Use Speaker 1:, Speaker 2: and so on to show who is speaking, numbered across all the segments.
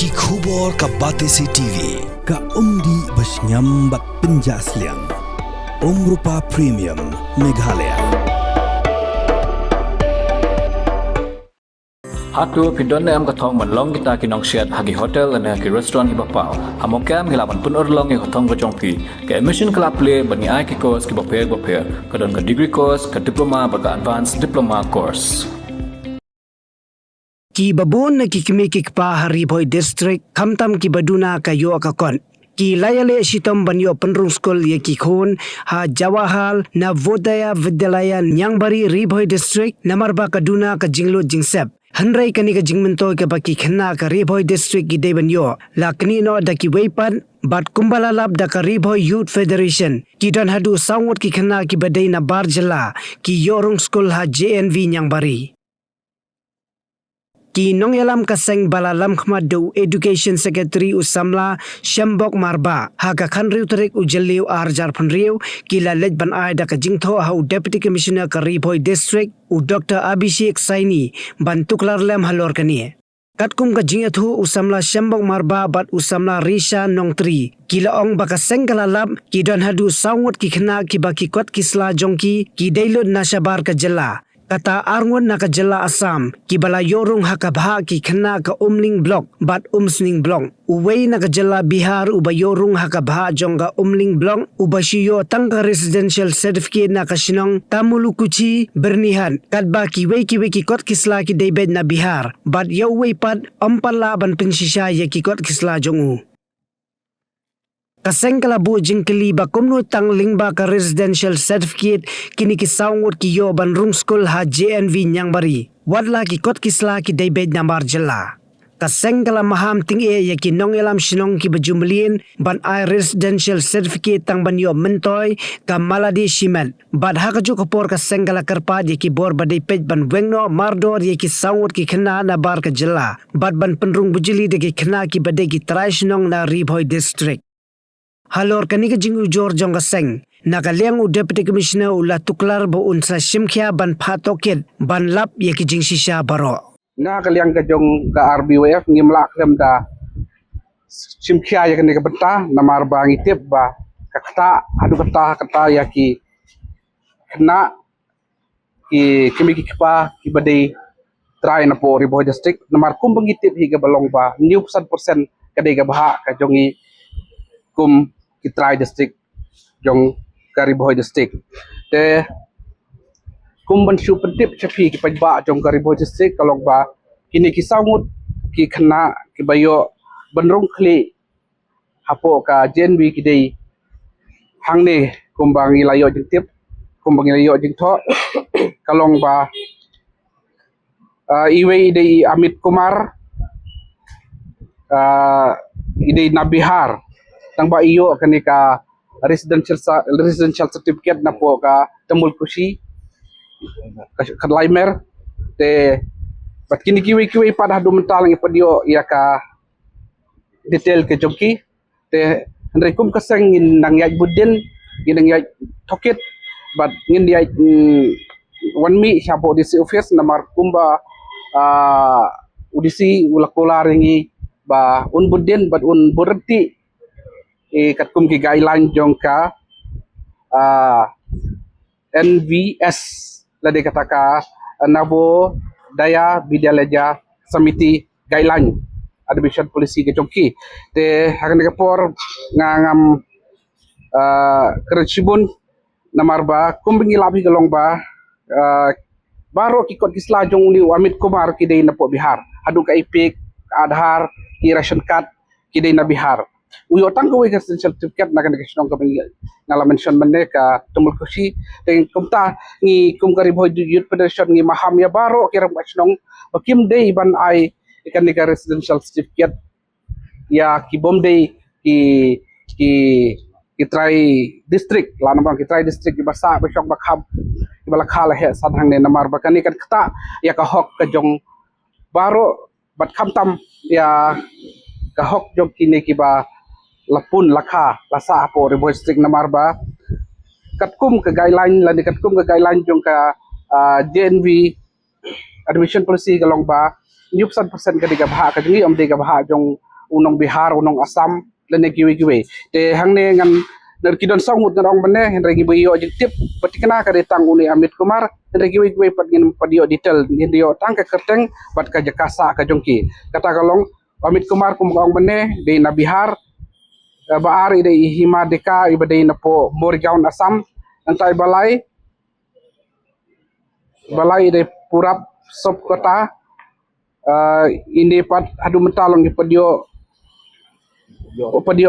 Speaker 1: Ki khubor ka Batesi TV ka umdi basnyam bak penjaslian Rupa Premium Meghalaya.
Speaker 2: Hatu pindon am katong manlong kita kinong siat hagi hotel ane ki restaurant ki bapau. Hamokam hilapan pun orlong ki katong kacongpi. Ke emission kelap le bani ai ki course ki baper kadon ka degree course ka diploma baka advanced diploma course.
Speaker 3: Ki babon na kikimi kikpa hari boy district kamtam ki baduna kayo akakon. Ki layale sitom banyo penrung school ye ki khon ha Jawahal Navodaya Vidyalaya Nyangbari Riboy district namarba kaduna ka jinglo jingsep. Hanrai kani ka jingmentoy ka baki khna ka Riboy district ki debanyo lakni no da ki weipan bat kumbalalap da ka Riboy Youth Federation ki don hadu sawot ki khna ki badai na barjala ki yorung school ha JNV Nyangbari. Ki nongyalam kaseng balalam khmadu Education Secretary Usamla Shambok Marba haka khanriu tarik ujaliu arjar phanriu ki lalej ban ai da ka jingtho hau Deputy Commissioner ka Riboy District u Dr. Abhishek Saini bantuklar lem halor kani. Katkum ka jingathu Usamla Shambok Marba bat Usamla Risha Nongtri kila ong baka senggalalap ki don hadu sawot ki khna ki baki kot kisla jongki ki dailud nashabar ka jela. Kata arngon na ka jela Assam ki bala yorong hakabha ki khna ka umling block bat umsning block uway na ka jela Bihar uba yorong hakabha jongga umling block uba shiyo tangka residential certificate na ka sinong tamulukuchi bernihan kadba ki way ki kot kisla ki daybed na Bihar bat yaway pad ampalaban pensisya ya ki kot kisla jongu. Kaseng kalabu jingkeli ba kumno tang lingba ka residential certificate kini ki sawngot ki yo ban room school ha JNV Nyangbari wadla ki kot kisla ki daybed nambar jela. Kaseng kala maham ting e ya ki nong elam sinong ki bajumlin ban ai residential certificate tang ban yo mentoy ka maladi shimen bad ha ka ju kapor kaseng kala karpa ya ki bor badai pej ban wengno mardor ya ki sawngot ki khna na bar ka jela bad ban penrung bujili de ki khna ki badai ki trai sinong na Riboy district. Halor kani ka jing ujor jong kaseng nakaliang u Deputy Commissioner ula tuklar bo unsa simkhya ban phatoket ban lap ye ki jing shisha baro
Speaker 4: nakaliang ka jong ka RBWF ngimla kem da simkhya ya kani ka benta namar ba ngitip ba kakta adu kata ya ki kena ki kimi ki pa ki badai try na po Riboy district namar kum bangitip higa balong ba new percent kadai ka baha ka jongi kum kitrai district jong Riboy district te kum ban shu pentip chapi ki pajba jong Riboy district kalong ba kini ki sawngut ki khna ki bayo banrung khli hapo ka JNV ki dei hangne kum bang ilayo jing tip kum bang ilayo jing tho kalong ba iwe dei Amit Kumar idei na Bihar tang ba iyo kani ka residential certificate na po ka Tamul Kushi ka Laimer te bat kini kiwi pada hadu mental ngi padio ya ka detail ke jongki te andre kum kaseng ngin nang yai budin ngin nang yai toket bat ngin yai one mi sapo disi office namar kumba udisi ulakola ringi ba un budin bat un berhenti katkum ki guideline jong ka NVS lade kataka Navo Daya Vidyalaya Samiti guideline admission policy ke jongki te hakan kapor ngam kerjibun namar ba kumbingi labi galong ba baro ki kot kisla jong ni Amit Kumar ki dei na po Bihar hadu ka ipik Aadhaar ki ration card ki dei na Bihar uyo tang ko wega certificate na kan kisong ka ngala mention man ka Tamul Kushi teng kumta ngi kum ka Riboy Youth Federation ngi maham ya baro kira kisong kim day ban ai ikan ka residential certificate ya ki bom day ki try district la namang ki try district ki basa ba syok bakhab ki bala khala he sadhang ne namar ba kan ikan kta ya ka hok ka jong baro bat khamtam ya ka hok jong kini ki ba lapun lakha lasa po Riboy district namar ba katkum ka guideline lani katkum ka guideline jong ka JNV admission policy galong ba 100% ka diga baha ka jingi om diga baha jong unong Bihar unong Assam lene giwe te hang ne ngan ner kidon sangut ngan ong bene henre giwe yo tip patikna ka detang uni Amit Kumar henre giwe pat ngin padio detail ngin dio tang ka kerteng pat ka jakasa ka jongki kata kalong Amit Kumar kum ong bene de na Bihar baari de hima deka ibade na po Morgaon Assam antai balai de Purap sub kota ini pat adu mentalong padio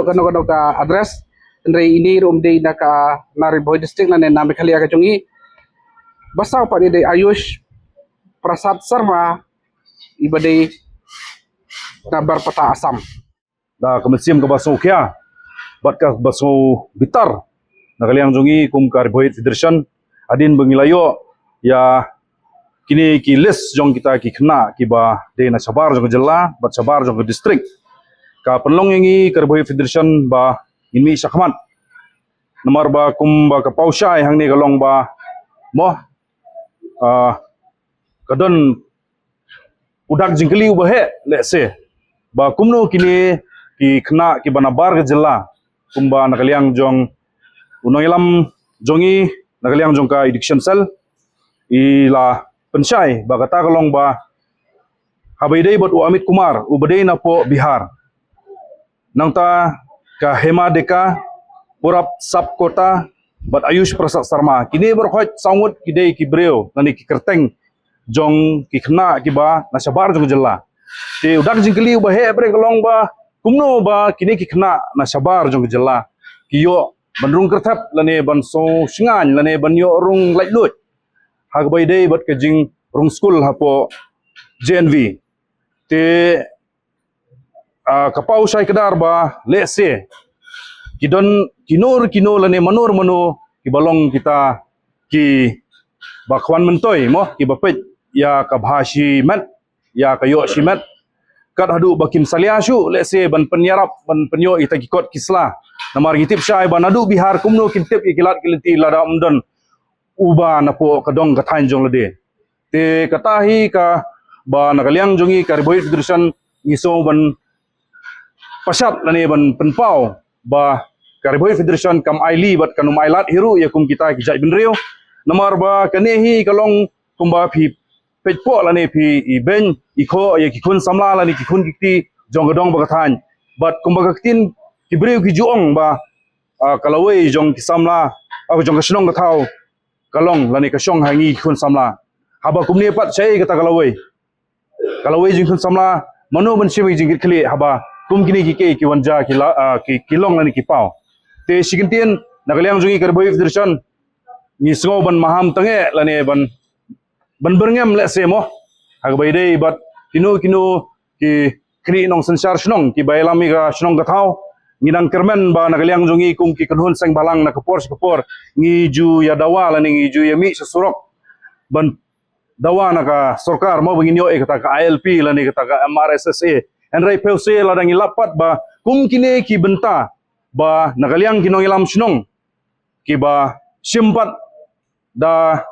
Speaker 4: kano ka address andre ini rum de na ka Nariboy district na na Meghalaya ka jungi basaw pa de Ayush Prasad Sharma ibade na Barpata Assam
Speaker 5: da kemesim ke baso kya bat ka baso bitar nakaliang jungi kum Carbohydrate Federation adin bengilayo ya kini ki list jong kita ki kena ki ba de na sabar jong jela bat sabar jong district ka penlong yangi Carbohydrate Federation ba ini sakmat nomor ba kum ba ka pausai hang ni kalong ba mo kadon udak jingkeli ubahe let's say ba kumno kini ki kena ki banabar ke jela kumba nakaliang jong unong ilam jongi nakaliang jong ka addiction cell ila pensai ba kata kalong ba habaidai bat Amit Kumar ubadai na po Bihar nang ta ka Hema Deka Purap sub kota bat Ayush Prasad Sharma kini berkhot sangut kidai ki breu nani ki kerteng jong ki kena ki ba na sabar jong jela te udak jingkeli ubahe bre kalong ba kumno ba kini ki kena na sabar jong jela kiyo bandrung kertap lane ban so singan lane ban yo rung lait lut hagbai dei bat ke jing rung school hapo JNV te kapau sai kedar ba lese kidon kino lane manur ki balong kita ki bakwan mentoi mo ki bapet ya kabhashi mat ya kayo shimat kat hadu bakim saliashu lese ban penyarap ban penyo ita kikot kisla namar gitip syai ban adu Bihar kumno kintip ikilat kiliti lada umdan uba napo kadong kathain jong lede te katahi ka ba nakaliang jongi Carbohydrate Federation ngiso ban pasat lane ban penpau ba Carbohydrate Federation kam aili bat kanum ailat hiru ya kum kita kijai benrio namar ba kanehi kalong kumba phi pejpo lane phi iben iko ya kikun samla lani kikun kikti jong gadong ba kathain bat kumba kaktin kibreu ki juong ba kalawei jong kisamla aku jong kasnong kathau kalong lani kasyong hangi kun samla haba kumni pat chai kata kalawei jing kun samla mano ban simi jing kli haba kum kini ki ke ki wanja ki kilong lani ki pau te sigintin nakaliang jungi Carbohydrate Federation ni sngo ban maham tange lani ban berngem le semo hagbai dei bat kino ki kri nong sensar snong ki bailami ka snong kathau nginang kermen ba nakaliang jongi kum ki kanhun sang balang na kapor ngi ju ya dawa la ngi ju ya mi sesurok ban dawa na ka sarkar mo bangin yo kata ka ILP la ni kata ka MRSSA enrai pelse la dangi lapat ba kum kine ki benta ba nakaliang kinong ilam snong ki ba simpat da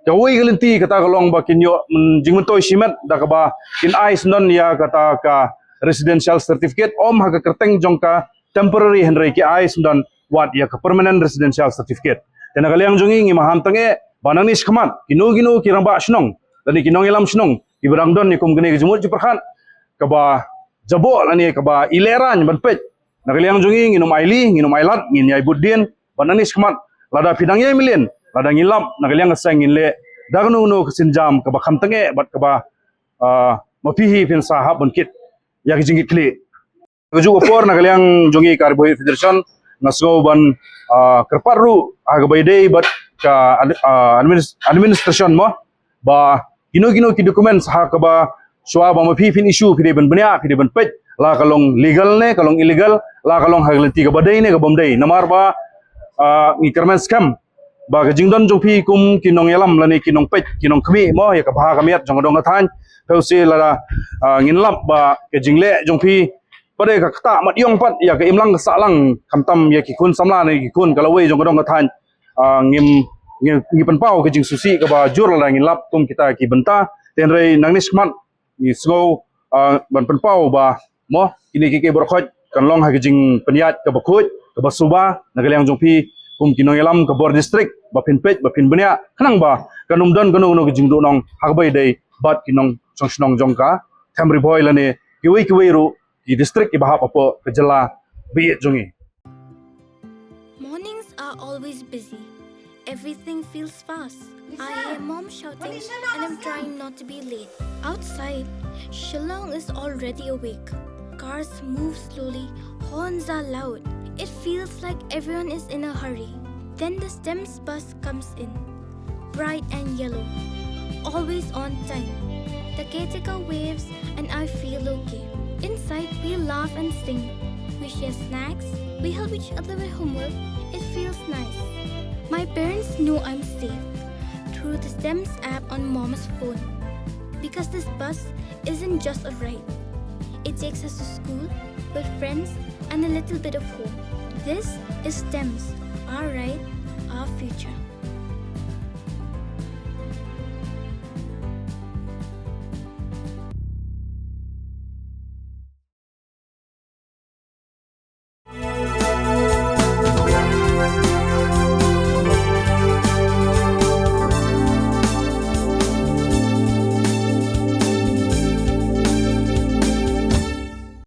Speaker 5: Kawai galinti kata kalong ba kinyo jingmentoi simet da ka ba kin ais non ya kata ka residential certificate om haga kerteng jong ka temporary henry ki ais non wat ya ka permanent residential certificate tena kaliang jongi ngi maham tange banang nis khamat kino ki ramba snong dan kinong ilam snong ibrang don ni kum gene jumut jiperkhan ka ba jabo lani ka ba ileran ban pet na kaliang jongi nginum aili nginum ailat ngin yai budin banang nis khamat lada pidang ye milin ladang ilap nakaliang asang inle dagnu no kesinjam ka ba khamtange bat ka ba mapihi pin sahab bankit ya kijing kli kaju opor nakaliang jongi Carbohydrate Federation nasgo ban kerparu agabai dei bat ka administration mo ba kino ki dokumen sah ka ba swa ba mapihi pin issue pide ban bania pide ban pet la kalong legal ne kalong illegal la kalong haglenti ka badai ne ka bomdai namar ba ngi kermen scam ba ka jingdon jongpi kum kinong yalam lani kinong pet kinong kami mo ya ka baha kamiat jong dong than peusi la nginlap ba ka jingle jongpi pade ka kata mat yong pat ya ka imlang ka salang kamtam ya ki kun samla ni ki kun kalawei jong dong than ngi penpau ka jing susi ka ba jur la nginlap kum kita ki benta tenrei nangnis mat ni sgo ban penpau ba mo kini kiki berkhoj kan long ha jing peniat ke bakhuj ke basuba nagaliang jongpi kum kinong elam ke bor district ba pinpej ba pinbenia kanang ba kanum don gono gono jing do nong hagbai dei bat kinong songsnong jongka thamri boy lane kiwi ru di district ibahap apa kejela bi jongi.
Speaker 6: Mornings are always busy. Everything feels fast. I hear mom shouting and I'm trying not to be late. Outside, Shillong is already awake. Cars move slowly, horns are loud. It feels like everyone is in a hurry. Then the STEMS bus comes in, bright and yellow, always on time. The caretaker waves and I feel okay. Inside, we laugh and sing. We share snacks, we help each other with homework. It feels nice. My parents know I'm safe through the STEMS app on mom's phone. Because this bus isn't just a ride. It takes us to school, with friends, and a little bit of home. This is STEMS, our ride, our future.